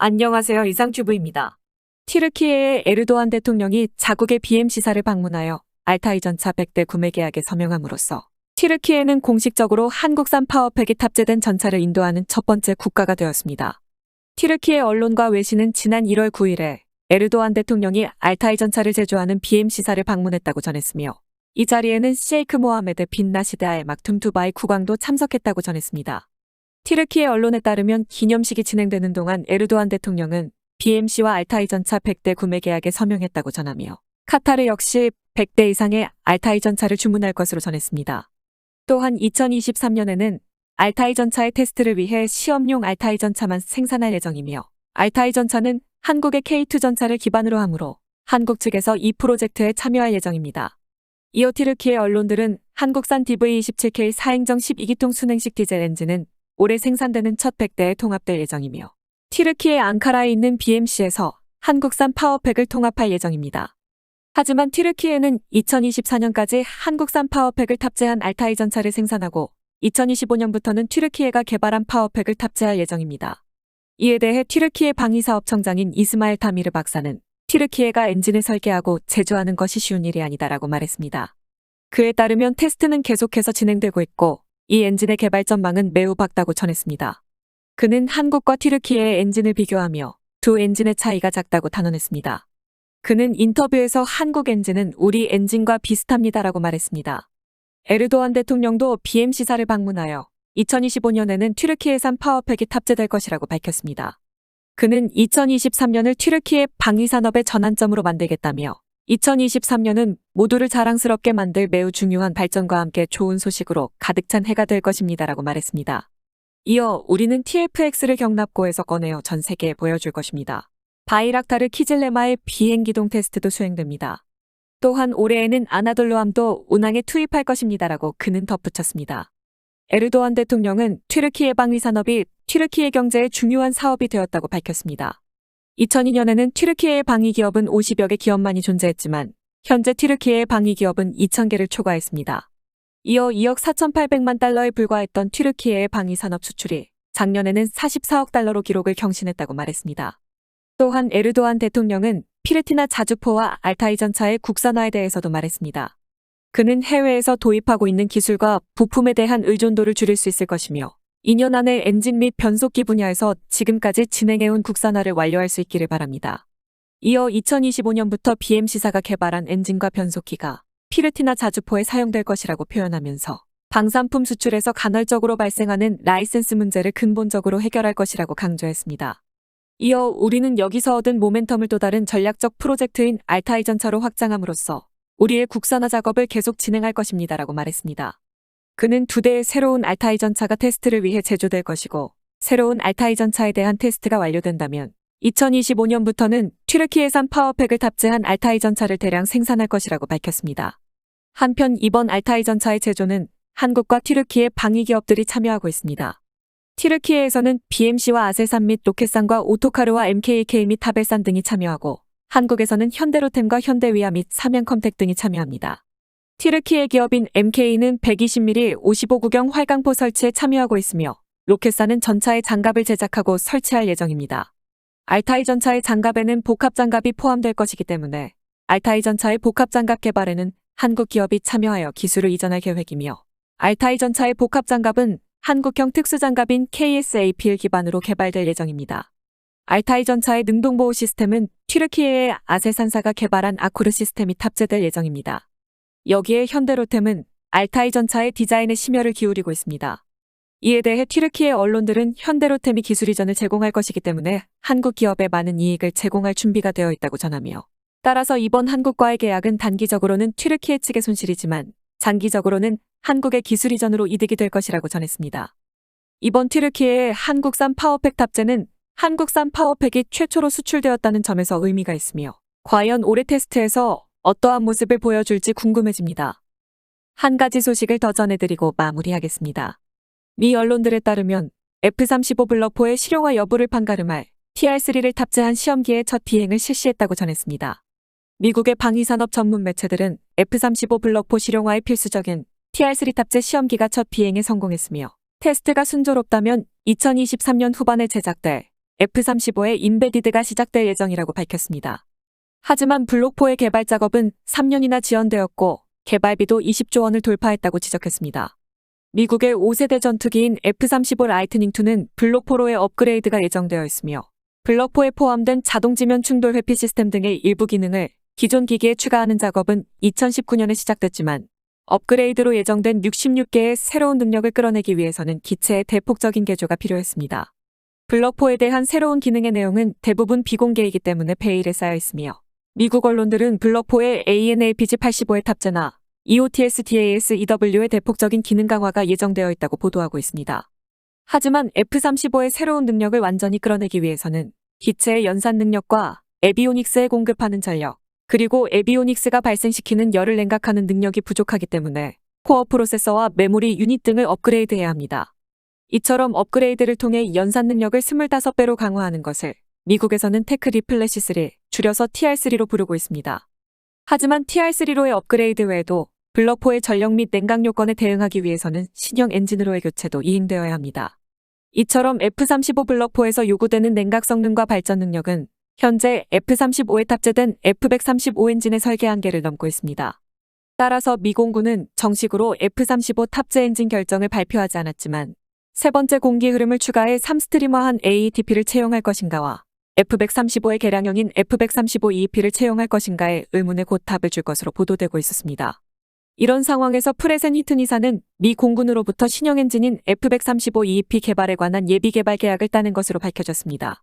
안녕하세요. 이상튜브입니다. 튀르키예의 에르도안 대통령이 자국의 BM 시사를 방문하여 알타이 전차 100대 구매 계약에 서명함으로써 튀르키예는 공식적으로 한국산 파워팩이 탑재된 전차를 인도하는 첫 번째 국가가 되었습니다. 튀르키예 언론과 외신은 지난 1월 9일에 에르도안 대통령이 알타이 전차를 제조하는 BM 시사를 방문했다고 전했으며 이 자리에는 셰이크 모하메드 빈 나시드 알 막툼 두바이 국왕도 참석했다고 전했습니다. 튀르키예 언론에 따르면 기념식이 진행되는 동안 에르도안 대통령은 BMC와 알타이 전차 100대 구매 계약에 서명했다고 전하며 카타르 역시 100대 이상의 알타이 전차를 주문할 것으로 전했습니다. 또한 2023년에는 알타이 전차의 테스트를 위해 시험용 알타이 전차만 생산할 예정이며 알타이 전차는 한국의 K2 전차를 기반으로 하므로 한국 측에서 이 프로젝트에 참여할 예정입니다. 이어 튀르키예 언론들은 한국산 DV27K 4행정 12기통 순행식 디젤 엔진은 올해 생산되는 첫 100대에 통합될 예정이며 튀르키예 앙카라에 있는 BMC에서 한국산 파워팩을 통합할 예정입니다. 하지만 튀르키예는 2024년까지 한국산 파워팩을 탑재한 알타이 전차를 생산하고 2025년부터는 튀르키예가 개발한 파워팩을 탑재할 예정입니다. 이에 대해 튀르키예 방위사업청장인 이스마일 타미르 박사는 튀르키예가 엔진을 설계하고 제조하는 것이 쉬운 일이 아니다라고 말했습니다. 그에 따르면 테스트는 계속해서 진행되고 있고 이 엔진의 개발 전망은 매우 밝다고 전했습니다. 그는 한국과 튀르키예의 엔진을 비교하며 두 엔진의 차이가 작다고 단언했습니다. 그는 인터뷰에서 한국 엔진은 우리 엔진과 비슷합니다라고 말했습니다. 에르도안 대통령도 BM 시사를 방문하여 2025년에는 튀르키예산 파워팩이 탑재될 것이라고 밝혔습니다. 그는 2023년을 튀르키예 방위산업의 전환점으로 만들겠다며 2023년은 모두를 자랑스럽게 만들 매우 중요한 발전과 함께 좋은 소식으로 가득 찬 해가 될 것입니다라고 말했습니다. 이어 우리는 TFX를 경납고에서 꺼내어 전 세계에 보여줄 것입니다. 바이락타르 키즐레마의 비행기동 테스트도 수행됩니다. 또한 올해에는 아나돌루함도 운항에 투입할 것입니다라고 그는 덧붙였습니다. 에르도안 대통령은 튀르키예 방위산업이 튀르키예 경제의 중요한 사업이 되었다고 밝혔습니다. 2002년에는 튀르키예의 방위기업은 50여 개 기업만이 존재했지만 현재 튀르키예의 방위기업은 2,000개를 초과했습니다. 이어 2억 4,800만 달러에 불과했던 튀르키예의 방위산업 수출이 작년에는 44억 달러로 기록을 경신했다고 말했습니다. 또한 에르도안 대통령은 피르티나 자주포와 알타이 전차의 국산화에 대해서도 말했습니다. 그는 해외에서 도입하고 있는 기술과 부품에 대한 의존도를 줄일 수 있을 것이며 2년 안에 엔진 및 변속기 분야에서 지금까지 진행해온 국산화를 완료할 수 있기를 바랍니다. 이어 2025년부터 BMC사가 개발한 엔진과 변속기가 피르티나 자주포에 사용될 것이라고 표현하면서 방산품 수출에서 간헐적으로 발생하는 라이센스 문제를 근본적으로 해결할 것이라고 강조했습니다. 이어 우리는 여기서 얻은 모멘텀을 또 다른 전략적 프로젝트인 알타이 전차로 확장함으로써 우리의 국산화 작업을 계속 진행할 것입니다라고 말했습니다. 그는 2대의 새로운 알타이 전차가 테스트를 위해 제조될 것이고 새로운 알타이 전차에 대한 테스트가 완료된다면 2025년부터는 튀르키예산 파워팩을 탑재한 알타이 전차를 대량 생산할 것이라고 밝혔습니다. 한편 이번 알타이 전차의 제조는 한국과 튀르키예 방위기업들이 참여하고 있습니다. 튀르키예에서는 BMC와 아셀산 및 로켓산과 오토카르와 MKK 및 타벨산 등이 참여하고 한국에서는 현대로템과 현대위아 및 삼양컴텍 등이 참여합니다. 튀르키예 기업인 MK는 120mm 55구경 활강포 설치에 참여하고 있으며 로켓산은 전차의 장갑을 제작하고 설치할 예정입니다. 알타이 전차의 장갑에는 복합장갑이 포함될 것이기 때문에 알타이 전차의 복합장갑 개발에는 한국 기업이 참여하여 기술을 이전할 계획이며 알타이 전차의 복합장갑은 한국형 특수장갑인 KSAP를 기반으로 개발될 예정입니다. 알타이 전차의 능동보호 시스템은 튀르키예의 아셀산사가 개발한 아쿠르 시스템이 탑재될 예정입니다. 여기에 현대로템은 알타이 전차의 디자인에 심혈을 기울이고 있습니다. 이에 대해 튀르키예 언론들은 현대로템이 기술 이전을 제공할 것이기 때문에 한국 기업에 많은 이익을 제공할 준비가 되어 있다고 전하며 따라서 이번 한국과의 계약은 단기적으로는 튀르키예 측의 손실이지만 장기적으로는 한국의 기술 이전으로 이득이 될 것이라고 전했습니다. 이번 튀르키예의 한국산 파워팩 탑재는 한국산 파워팩이 최초로 수출되었다는 점에서 의미가 있으며 과연 올해 테스트에서 어떠한 모습을 보여줄지 궁금해집니다. 한 가지 소식을 더 전해드리고 마무리하겠습니다. 미 언론들에 따르면 F-35 블럭포의 실용화 여부를 판가름할 TR-3를 탑재한 시험기의 첫 비행을 실시했다고 전했습니다. 미국의 방위산업 전문 매체들은 F-35 블럭포 실용화의 필수적인 TR-3 탑재 시험기가 첫 비행에 성공했으며 테스트가 순조롭다면 2023년 후반에 제작될 F-35의 인베디드가 시작될 예정이라고 밝혔습니다. 하지만 블록4의 개발 작업은 3년이나 지연되었고 개발비도 20조 원을 돌파했다고 지적했습니다. 미국의 5세대 전투기인 F-35 라이트닝2는 블록4로의 업그레이드가 예정되어 있으며 블록4에 포함된 자동지면 충돌 회피 시스템 등의 일부 기능을 기존 기기에 추가하는 작업은 2019년에 시작됐지만 업그레이드로 예정된 66개의 새로운 능력을 끌어내기 위해서는 기체의 대폭적인 개조가 필요했습니다. 블록4에 대한 새로운 기능의 내용은 대부분 비공개이기 때문에 베일에 쌓여 있으며 미국 언론들은 블록4의 AN/APG-85의 탑재나 EOTS/DAS/EW의 대폭적인 기능 강화가 예정되어 있다고 보도하고 있습니다. 하지만 F-35의 새로운 능력을 완전히 끌어내기 위해서는 기체의 연산 능력과 에비오닉스에 공급하는 전력, 그리고 에비오닉스가 발생시키는 열을 냉각하는 능력이 부족하기 때문에 코어 프로세서와 메모리 유닛 등을 업그레이드해야 합니다. 이처럼 업그레이드를 통해 연산 능력을 25배로 강화하는 것을 미국에서는 테크 리플래시 3, 줄여서 TR3로 부르고 있습니다. 하지만 TR3로의 업그레이드 외에도 블록4의 전력 및 냉각 요건에 대응하기 위해서는 신형 엔진으로의 교체도 이행되어야 합니다. 이처럼 F-35 블록4에서 요구되는 냉각 성능과 발전 능력은 현재 F-35에 탑재된 F-135 엔진의 설계 한계를 넘고 있습니다. 따라서 미 공군은 정식으로 F-35 탑재 엔진 결정을 발표하지 않았지만 세 번째 공기 흐름을 추가해 3스트림화한 AETP를 채용할 것인가와 F-135의 개량형인 F-135EEP를 채용할 것인가에 의문의 곧 답을 줄 것으로 보도되고 있었습니다. 이런 상황에서 프렛 앤 휘트니사는 미 공군으로부터 신형 엔진인 F-135EEP 개발에 관한 예비 개발 계약을 따는 것으로 밝혀졌습니다.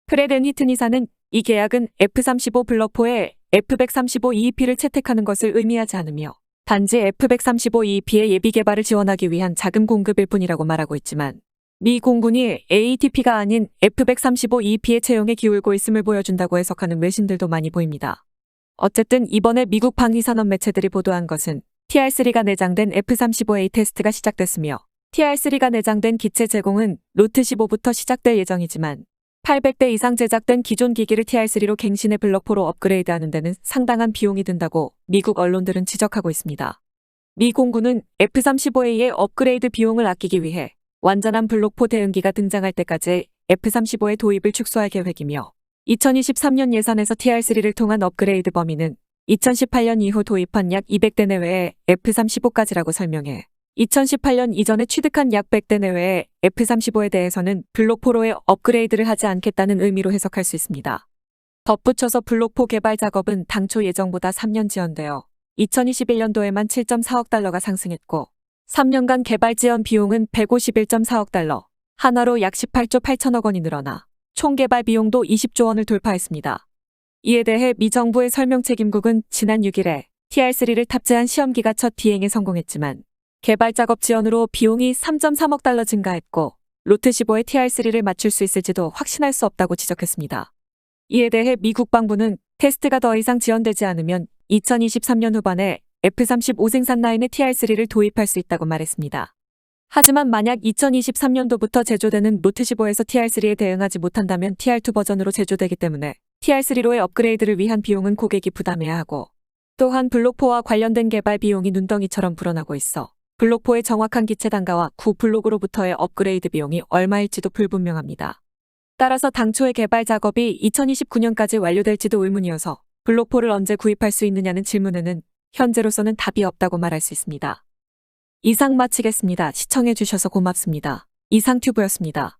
프렛 앤 휘트니사는 이 계약은 F-35 블록4에 F-135EEP를 채택하는 것을 의미하지 않으며 단지 F-135EEP의 예비 개발을 지원하기 위한 자금 공급일 뿐이라고 말하고 있지만 미 공군이 AETP가 아닌 F-135EEP의 채용에 기울고 있음을 보여준다고 해석하는 외신들도 많이 보입니다. 어쨌든 이번에 미국 방위산업 매체들이 보도한 것은 TR3가 내장된 F-35A 테스트가 시작됐으며 TR3가 내장된 기체 제공은 로트 15부터 시작될 예정이지만 800대 이상 제작된 기존 기기를 TR3로 갱신해 블록4로 업그레이드하는 데는 상당한 비용이 든다고 미국 언론들은 지적하고 있습니다. 미 공군은 F-35A의 업그레이드 비용을 아끼기 위해 완전한 블록4 대응기가 등장할 때까지 F-35의 도입을 축소할 계획이며 2023년 예산에서 TR3를 통한 업그레이드 범위는 2018년 이후 도입한 약 200대 내외의 F-35까지라고 설명해 2018년 이전에 취득한 약 100대 내외의 F-35에 대해서는 블록4로의 업그레이드를 하지 않겠다는 의미로 해석할 수 있습니다. 덧붙여서 블록4 개발 작업은 당초 예정보다 3년 지연되어 2021년도에만 7.4억 달러가 상승했고 3년간 개발 지원 비용은 151.4억 달러, 한화로 약 18조 8천억 원이 늘어나 총 개발 비용도 20조 원을 돌파했습니다. 이에 대해 미 정부의 설명책임국은 지난 6일에 TR3를 탑재한 시험기가 첫 비행에 성공했지만 개발 작업 지연으로 비용이 3.3억 달러 증가했고 로트 15의 TR3를 맞출 수 있을지도 확신할 수 없다고 지적했습니다. 이에 대해 미 국방부는 테스트가 더 이상 지연되지 않으면 2023년 후반에 F-35 생산 라인에 TR3를 도입할 수 있다고 말했습니다. 하지만 만약 2023년도부터 제조되는 로트 15에서 TR3에 대응하지 못한다면 TR2 버전으로 제조되기 때문에 TR3로의 업그레이드를 위한 비용은 고객이 부담해야 하고 또한 블록4와 관련된 개발 비용이 눈덩이처럼 불어나고 있어 블록4의 정확한 기체 단가와 구 블록으로부터의 업그레이드 비용이 얼마일지도 불분명합니다. 따라서 당초의 개발 작업이 2029년까지 완료될지도 의문이어서 블록4를 언제 구입할 수 있느냐는 질문에는 현재로서는 답이 없다고 말할 수 있습니다. 이상 마치겠습니다. 시청해주셔서 고맙습니다. 이상튜브였습니다.